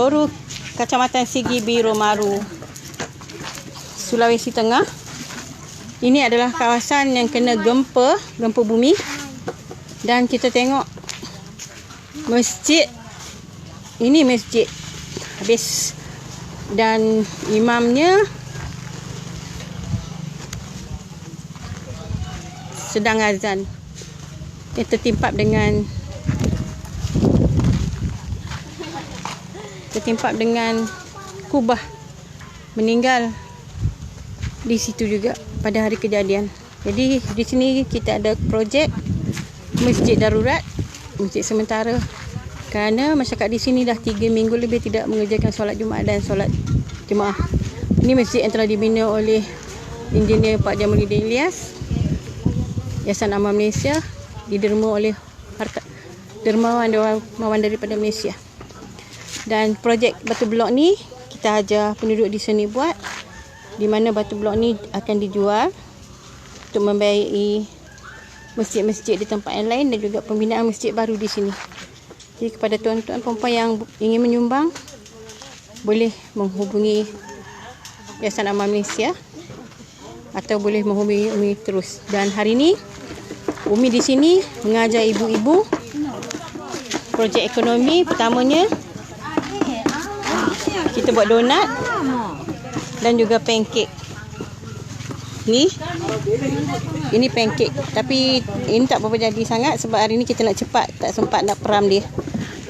Toru, Kecamatan Sigi Biru Maru, Sulawesi Tengah. Ini adalah kawasan yang kena gempa bumi. Dan kita tengok masjid. Ini masjid habis. Dan imamnya sedang azan. Dia tertimpa dengan kubah, meninggal di situ juga pada hari kejadian. Jadi di sini kita ada projek masjid darurat, masjid sementara, kerana masyarakat di sini dah 3 minggu lebih tidak mengerjakan solat Jumaat dan solat jemaah. Ini masjid yang telah dibina oleh engineer Pak Jamaluddin Ilyas, Yayasan Amal Malaysia, diderma oleh dermawan daripada Malaysia. Dan projek batu blok ni kita ajar penduduk di sini buat, di mana batu blok ni akan dijual untuk membiayai masjid-masjid di tempat yang lain dan juga pembinaan masjid baru di sini. Jadi kepada tuan-tuan perempuan yang ingin menyumbang, boleh menghubungi Yayasan Amal Malaysia atau boleh menghubungi Umi terus. Dan hari ini Umi di sini mengajar ibu-ibu projek ekonomi. Pertamanya kita buat donat dan juga pancake. Ini pancake, tapi ini tak berapa jadi sangat sebab hari ni kita nak cepat, tak sempat nak peram dia.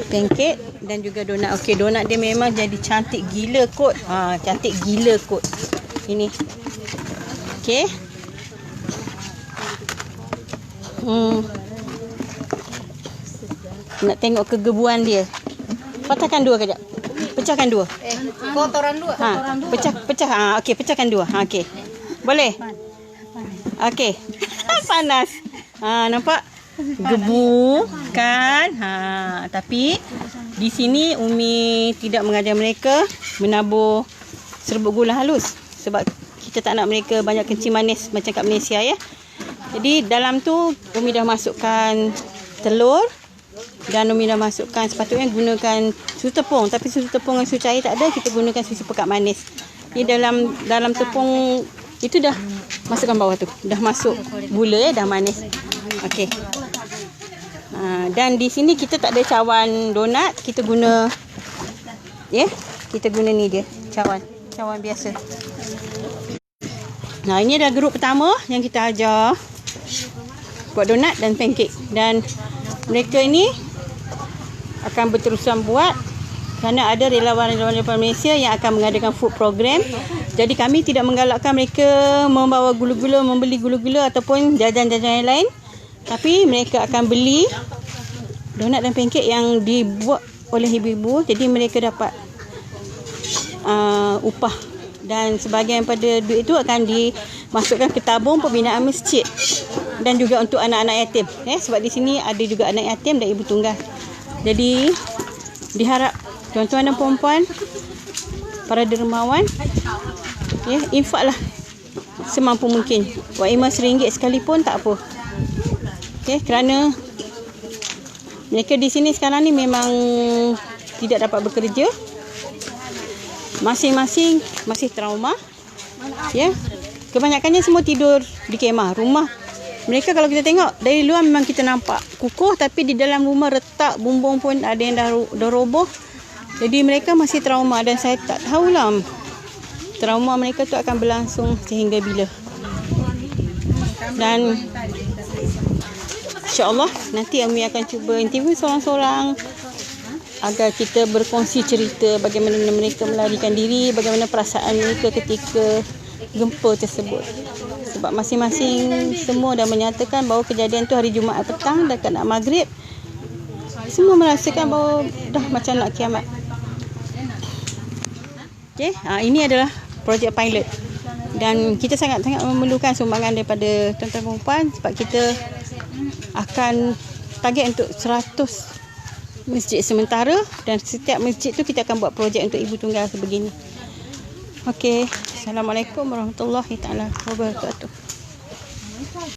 Pancake dan juga donat. Okey, donat dia memang jadi cantik gila kot. Cantik gila kot. Ini. Okey. Nak tengok kegebuan dia. Patahkan 2 kejap. Pecahkan 2. Kotoran 2. Pecah. Okey, pecahkan 2. Okey. Boleh? Okey. Panas. Nampak? Gebu kan? Tapi di sini Umi tidak mengajar mereka menabur serbuk gula halus sebab kita tak nak mereka banyak kencing manis macam kat Malaysia ya. Jadi dalam tu Umi dah masukkan telur dan Umi dah masukkan, sepatutnya gunakan susu tepung, tapi susu tepung dan susu cair tak ada, kita gunakan susu pekat manis. Ni dalam tepung itu dah masukkan bawah tu, dah masuk gula ya, dah manis. Okey. Dan di sini kita tak ada cawan donat, kita guna kita guna ni dia, cawan biasa. Ini adalah grup pertama yang kita ajar buat donat dan pancake, dan mereka ini akan berterusan buat kerana ada relawan-relawan daripada Malaysia yang akan mengadakan food program. Jadi kami tidak menggalakkan mereka membawa gula-gula, membeli gula-gula ataupun jajan-jajan yang lain, tapi mereka akan beli donat dan pancake yang dibuat oleh ibu-ibu. Jadi mereka dapat upah, dan sebahagian pada duit itu akan dimasukkan ke tabung pembinaan masjid dan juga untuk anak-anak yatim. Sebab di sini ada juga anak yatim dan ibu tunggal. Jadi diharap tuan-tuan dan puan-puan, para dermawan, infaklah semampu mungkin. Buat iman RM1 sekalipun tak apa. Kerana mereka di sini sekarang ni memang tidak dapat bekerja. Masing-masing masih trauma. Kebanyakannya semua tidur di kemah. Rumah mereka kalau kita tengok dari luar memang kita nampak kukuh, tapi di dalam rumah retak, bumbung pun ada yang dah roboh. Jadi mereka masih trauma, dan saya tak tahulah trauma mereka tu akan berlangsung sehingga bila. Dan insya-Allah nanti Umi akan cuba interview seorang-seorang agar kita berkongsi cerita bagaimana mereka melarikan diri, bagaimana perasaan mereka ketika gempa tersebut. Sebab masing-masing semua dah menyatakan bahawa kejadian tu hari Jumaat petang dekat nak maghrib. Semua merasakan bahawa dah macam nak kiamat. Ini adalah projek pilot. Dan kita sangat-sangat memerlukan sumbangan daripada tuan-tuan perempuan sebab kita akan target untuk 100 masjid sementara, dan setiap masjid tu kita akan buat projek untuk ibu tunggal sebegini. Okey, Assalamualaikum warahmatullahi taala wabarakatuh.